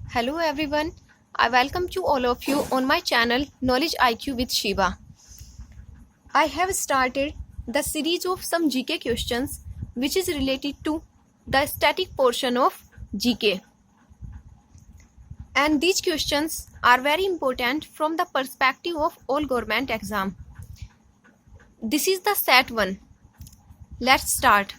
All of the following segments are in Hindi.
Hello everyone, I welcome to all of you on my channel Knowledge IQ with Shiva. I have started the series of some GK questions which is related to the static portion of GK. And these questions are very important from the perspective of all government exam. This is the set 1. Let's start.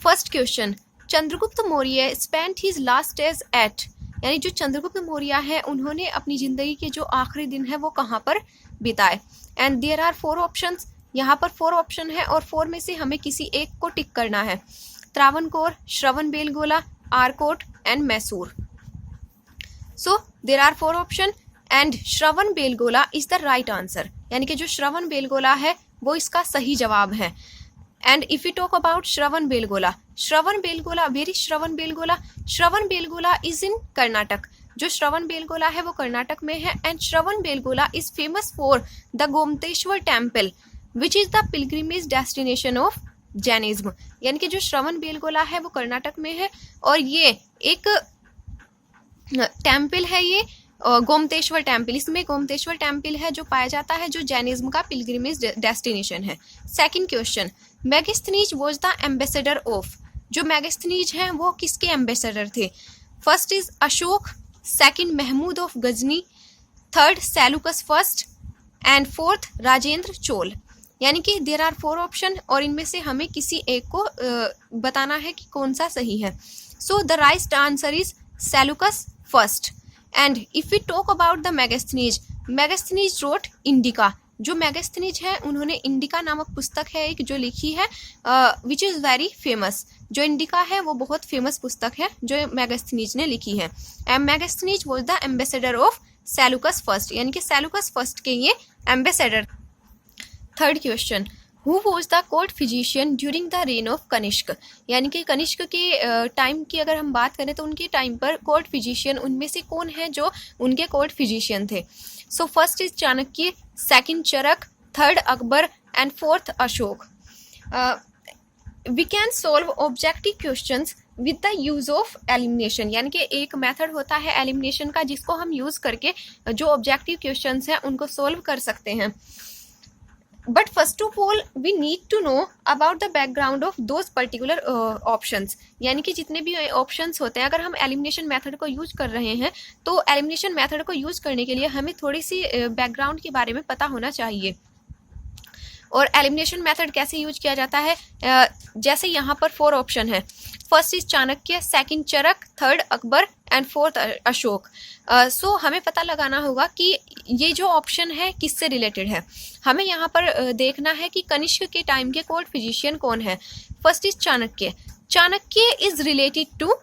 First question. Chandragupta Maurya spent his last days at, यानी जो चंद्रगुप्त मौर्य है उन्होंने अपनी जिंदगी के जो आखिरी दिन है वो कहाँ पर बिताए. And there are 4 options. यहाँ पर 4 ऑप्शन है और 4 में से हमें किसी एक को टिक करना है. Travancore, Shravanabelagola, Arcot and Mysore. So there are 4 option and Shravanabelagola is the right answer, यानी कि जो श्रवणबेलगोला है वो इसका सही जवाब है. And if we talk about Shravanbelgola, where is Shravanbelgola? Shravanbelgola is in Karnataka. जो श्रवणबेलगोला है वो कर्नाटक में है. And Shravanabelagola is famous for the Gomateshwara temple which is the pilgrimage destination of Jainism. यानी कि जो श्रवणबेलगोला है वो कर्नाटक में है और ये एक टेम्पल है, ये गोमतेश्वर टेम्पल. इसमें गोमतेश्वर टेम्पल है जो पाया जाता है जो जैनिज्म का पिलग्रिमेज डेस्टिनेशन है. Second question. Megasthenes was the ambassador of. जो मैगस्थनीज हैं वो किसके एम्बेसडर थे? First is Ashoka, second Mahmud of Ghazni, third Seleucus first and fourth Rajendra Chola. यानी कि देयर आर 4 ऑप्शन और इनमें से हमें किसी एक को बताना है कि कौन सा सही है. So the right answer is Seleucus first. And if we talk about the Megasthenes wrote Indica. जो मैगस्थनीज है उन्होंने इंडिका नामक पुस्तक है एक जो लिखी है विच इज़ वेरी फेमस. जो इंडिका है वो बहुत फेमस पुस्तक है जो मैगस्थनीज ने लिखी है. And Megasthenes was the ambassador of Seleucus first, यानी कि सेलुकस फर्स्ट के ये ambassador. Third question. Who was the court physician during the reign of Kanishka. यानी कि कनिष्क के टाइम की अगर हम बात करें तो उनके टाइम पर कोर्ट फिजिशियन उनमें से कौन है जो उनके कोर्ट फिजिशियन थे? So first is Chanakya, second Charak, third Akbar and fourth Ashoka. We can solve objective questions with the use of elimination. यानी कि एक मेथड होता है एलिमिनेशन का जिसको हम यूज करके जो ऑब्जेक्टिव क्वेश्चंस हैं उनको सॉल्व कर सकते हैं. But first of all we need to know about the background of those particular options. यानी कि जितने भी ऑप्शंस होते हैं अगर हम एलिमिनेशन मेथड को यूज कर रहे हैं तो एलिमिनेशन मेथड को यूज करने के लिए हमें थोड़ी सी बैकग्राउंड के बारे में पता होना चाहिए. और एलिमिनेशन मेथड कैसे यूज किया जाता है? जैसे यहाँ पर 4 ऑप्शन है. First is Chanakya, second Charak, third Akbar and fourth Ashoka. So हमें पता लगाना होगा कि ये जो ऑप्शन है किससे रिलेटेड है. हमें यहाँ पर देखना है कि कनिष्क के टाइम के कोर्ट फिजिशियन कौन है. First is Chanakya. Chanakya is related to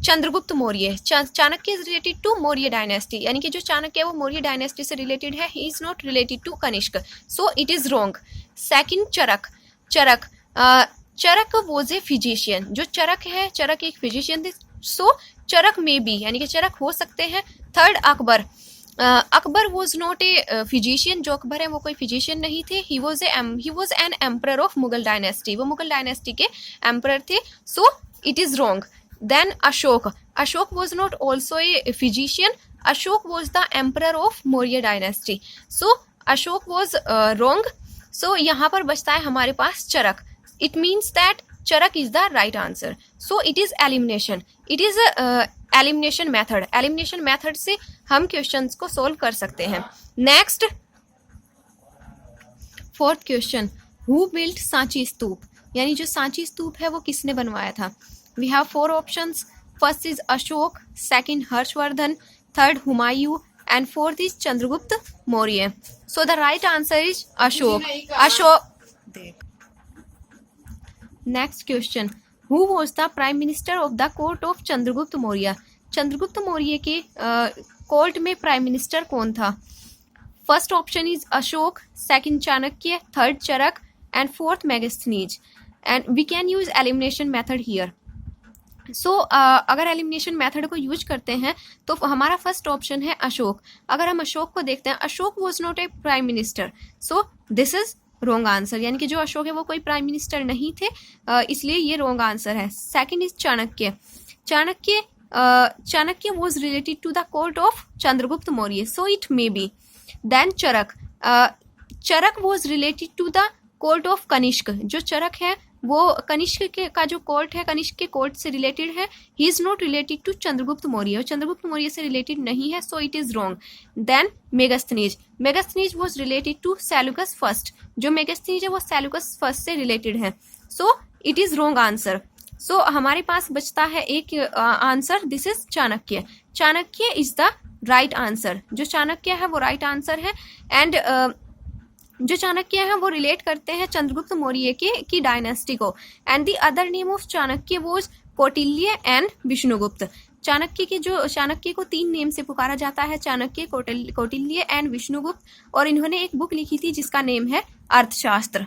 Chandragupta Maurya. Chanakya is related to Maurya dynasty, यानी कि जो चाणक्य है वो मौर्य डायनेस्टी से रिलेटेड है. He is not related to Kanishka, so it is wrong. Second Charaka was a physician. जो चरक है, चरक एक फिजिशियन थे. सो चरक में बी, यानी कि चरक हो सकते हैं. Third Akbar. Akbar was not a physician. जो अकबर है वो कोई फिजिशियन नहीं थे. He was an emperor of Mughal dynasty. वो मुगल डायनेस्टी के एम्परर थे. सो it is wrong. Then Ashok was not also a physician. Ashok was the emperor of Maurya dynasty. So Ashok was wrong. So यहाँ पर बचता है हमारे पास चरक. It means that Charak is the right answer. So it is elimination. It is elimination method. Elimination method से हम questions को solve कर सकते हैं. Next, fourth question. Who built Sanchi स्तूप? यानी जो सांची स्तूप है वो किसने बनवाया था? We have 4 options. First is Ashok, second Harshvardhan, third Humayun and fourth is Chandragupta Maurya. So the right answer is Ashok. Next question. Who was the prime minister of the court of Chandragupta Maurya? Chandragupta Maurya के कोर्ट में प्राइम मिनिस्टर कौन था? First option is Ashoka, second Chanakya, third Charak and fourth Megasthenes. And we can use elimination method here. So अगर एलिमिनेशन मेथड को यूज करते हैं तो हमारा फर्स्ट ऑप्शन है अशोक. अगर हम अशोक को देखते हैं, Ashok was not a prime minister. So this is wrong answer, यानी कि जो अशोक है वो कोई प्राइम मिनिस्टर नहीं थे, इसलिए ये रॉन्ग आंसर है. Second is Chanakya. Chanakya Chanakya was related to the court of Chandragupta Maurya, so it may be. Then Charak. Charak was related to the court of Kanishka. जो चरक है वो कनिष्क के का जो कोर्ट है, कनिष्क के कोर्ट से रिलेटेड है. He is not related to Chandragupta Maurya, और चंद्रगुप्त मौर्य से रिलेटेड नहीं है, so it is wrong. Then Megasthenes. Megasthenes was related to Seleucus first. जो मेगास्थनीज है वो सेल्यूकस फर्स्ट से रिलेटेड है, so it is wrong answer. सो हमारे पास बचता है एक answer, this is Chanakya. Chanakya is the right answer. जो चाणक्य है वो राइट आंसर है. एंड जो चाणक्य है वो रिलेट करते हैं चंद्रगुप्त मौर्य की डायनेस्टी को. And the other name of Chanakya was Kautilya and Vishnugupta. Chanakya को 3 नेम से पुकारा जाता है, चाणक्य, कौटिल्य एंड विष्णुगुप्त. और इन्होंने एक बुक लिखी थी जिसका नेम है अर्थशास्त्र.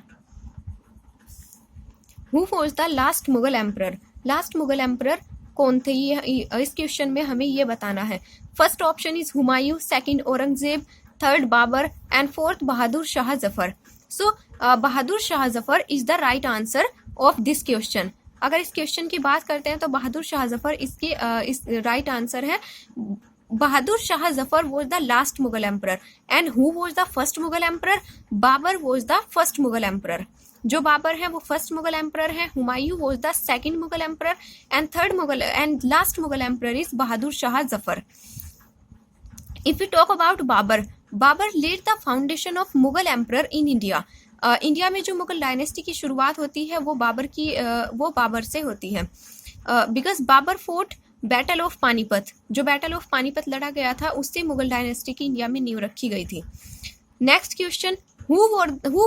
Who was the last Mughal emperor. Last Mughal emperor कौन थे, ये इस क्वेश्चन में हमें ये बताना है. First option is Humayun, second Aurangzeb, third Babur and fourth Bahadur Shah Zafar. So Bahadur Shah Zafar is the right answer of this question. अगर इस क्वेश्चन की बात करते हैं तो बहादुर शाह जफर इसकी इस राइट आंसर है. Bahadur Shah Zafar was the last Mughal emperor. And who was the first Mughal emperor. Babur was the first Mughal emperor. जो बाबर है वो फर्स्ट मुगल एम्परर है. Humayun was the second Mughal emperor and last Mughal emperor is Bahadur Shah Zafar. If we talk about Babur laid the foundation of Mughal emperor in India. India में जो मुगल डायनेस्टी की शुरुआत होती है वो बाबर से होती है. Because Babur fought battle of Panipat. जो बैटल ऑफ पानीपत लड़ा गया था उससे मुगल डायनेस्टी की इंडिया में नींव रखी गई थी. Next question, who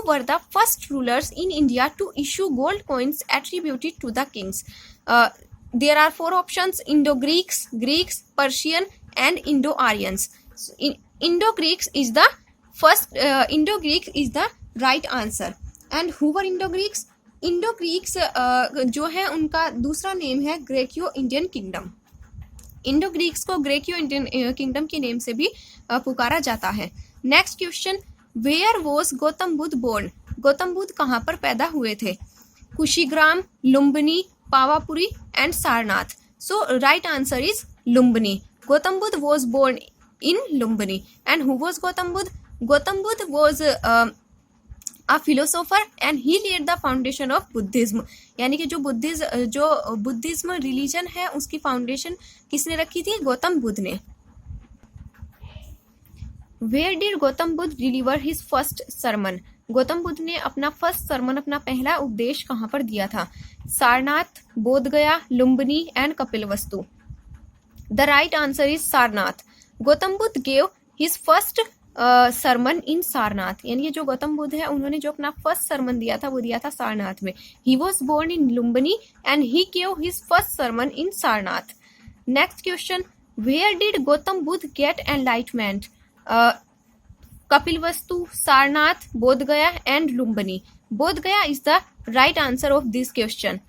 were the first rulers in India to issue gold coins attributed to the kings. There are 4 options: Indo-Greeks, Greeks, Persian and Indo-Aryans. Indo-Greeks is the first. Indo-Greeks is the right answer. And who were Indo-Greeks? Indo-Greeks जो है उनका दूसरा नेम है ग्रेकियो इंडियन किंगडम. इंडो-ग्रीक्स को ग्रेकियो इंडियन किंगडम के नेम से भी पुकारा जाता है. Next question, where was Gautam Buddha born. Gautam Buddha कहाँ पर पैदा हुए थे. Kushigram, Lumbini, Pavapuri and Sarnath. So right answer is Lumbini. Gautam Buddha was born in Lumbini. And who was Gautam Buddha. Gautam Buddha was a philosopher and he laid the foundation of Buddhism. यानी कि जो बुद्धिज्म रिलीजन है उसकी फाउंडेशन किसने रखी थी, गौतम बुद्ध ने. Where did Gautam Buddha deliver his first sermon. Gautam Buddha ने अपना फर्स्ट सरमन, अपना पहला उपदेश कहाँ पर दिया था. Sarnath, Bodh Gaya, Lumbini and Kapilavastu. The right answer is Sarnath. Gautam Buddha gave his first sermon in Sarnath. यानी कि जो गौतम बुद्ध है उन्होंने जो अपना फर्स्ट सरमन दिया था वो दिया था सारनाथ में. He was born in Lumbini and he gave his first sermon in Sarnath. Next question, where did Gautam Buddha get enlightenment. Kapilavastu, Sarnath, Bodhgaya and Lumbini. Bodhgaya is the right answer of this question.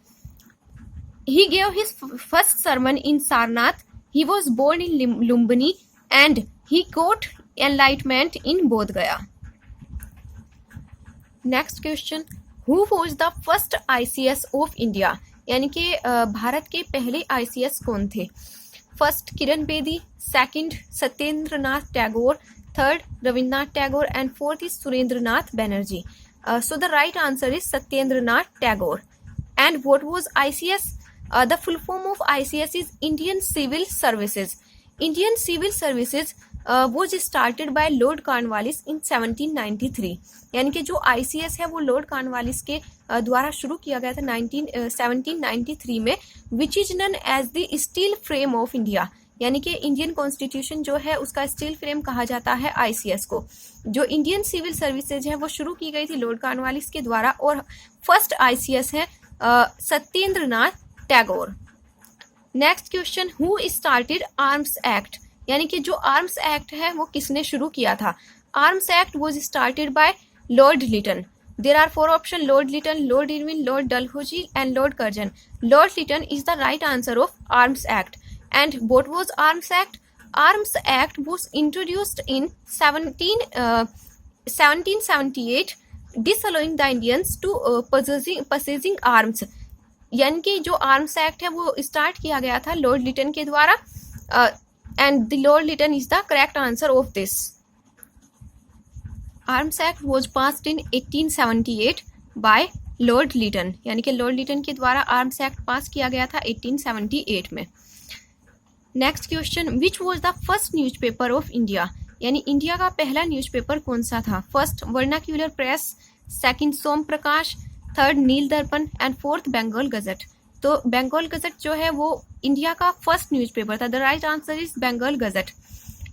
He gave his first sermon in Sarnath. He was born in Lumbini and he got enlightenment in Bodh Gaya. Next question, who was the first ICS of India. यानी कि भारत के पहले ICS कौन थे. First Kiran Bedi, second Satyendra Nath Tagore, third Rabindranath Tagore and fourth is Surendra Nath Banerjee. So the right answer is Satyendra Nath Tagore. And what was ICS? The full form of ICS is Indian Civil Services. Indian Civil Services was started by Lord Cornwallis in 1793. यानी कि जो ICS है वो लॉर्ड कॉर्नवालिस के द्वारा शुरू किया गया था 1793 में, which is known as the steel frame of India. यानी कि इंडियन कॉन्स्टिट्यूशन जो है उसका स्टील फ्रेम कहा जाता है ICS को. जो इंडियन सिविल सर्विसेज है वो शुरू की गई थी लॉर्ड कॉर्नवालिस के द्वारा और फर्स्ट ICS है Satyendra Nath Tagore. Next question, who started Arms Act. यानी कि जो आर्म्स एक्ट है वो किसने शुरू किया था. Arms Act was started by Lord Lytton. There are 4 option: Lord Lytton, Lord Irwin, Lord Dalhousie and Lord Curzon. Lord Lytton is the right answer of Arms Act. And what was Arms Act? Arms Act was introduced in 1778, disallowing the Indians to possessing arms. यानी कि जो आर्म्स एक्ट है वो स्टार्ट किया गया था लॉर्ड लिटन के द्वारा, and the Lord Lytton is the correct answer of this. Arms Act was passed in 1878 by Lord Lytton, यानी कि लॉर्ड लिटन के द्वारा आर्म्स एक्ट पास किया गया था 1878 में। Next question, which was the first newspaper of India, यानी इंडिया का पहला न्यूज़पेपर कौन सा था? फर्स्ट वर्नाक्यूलर प्रेस, सेकंड सोम प्रकाश, थर्ड नील दर्पण एंड फोर्थ बंगाल गजट। तो बंगाल गजट जो है वो इंडिया का फर्स्ट न्यूज़पेपर था। The right answer is Bengal Gazette.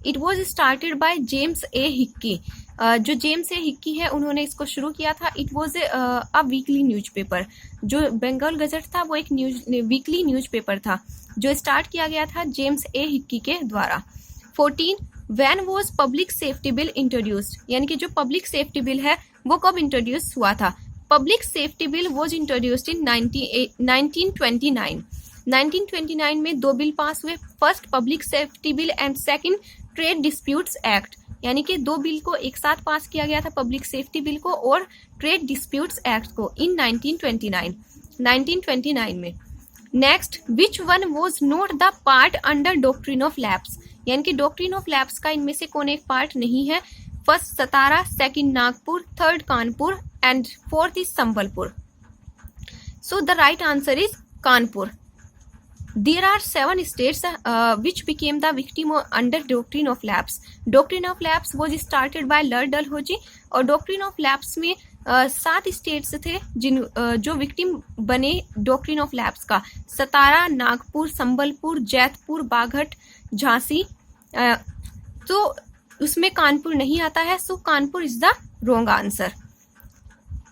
It was started by James A Hicky. जो जेम्स ए हिक्की है उन्होंने इसको शुरू किया था। It was a weekly newspaper. जो बंगाल गजट था वो एक वीकली न्यूज़पेपर था जो स्टार्ट किया गया था जेम्स ए हिक्की के द्वारा। 14 when was public safety bill introduced, यानी कि जो पब्लिक सेफ्टी बिल है वो कब इंट्रोड्यूस हुआ था? Public safety bill was introduced in 1929। 1929 में दो बिल पास हुए, first public safety bill and second trade disputes act, यानी कि दो बिल को एक साथ पास किया गया था, पब्लिक सेफ्टी बिल को और ट्रेड डिस्प्यूट्स एक्ट को, इन 1929 में। Next, which one was not the part under doctrine of lapse, यानी कि डॉक्ट्रिन ऑफ लैप्स का इनमें से कौन एक पार्ट नहीं है? First Satara, second Nagpur, third Kanpur and fourth is Sambalpur. So the right answer is Kanpur. There are 7 states which became the victim under doctrine of lapse. Doctrine of lapse was started by Lord Dalhousie और doctrine of lapse में 7 स्टेट्स थे जो विक्टिम बने डॉक्ट्रिन ऑफ लैप्स का। सतारा, नागपुर, संबलपुर, जैतपुर, बाघट, झांसी। तो उसमें कानपुर नहीं आता है, so Kanpur is the wrong answer.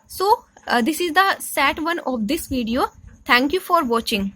So this is the set 1 of this video. Thank you for watching.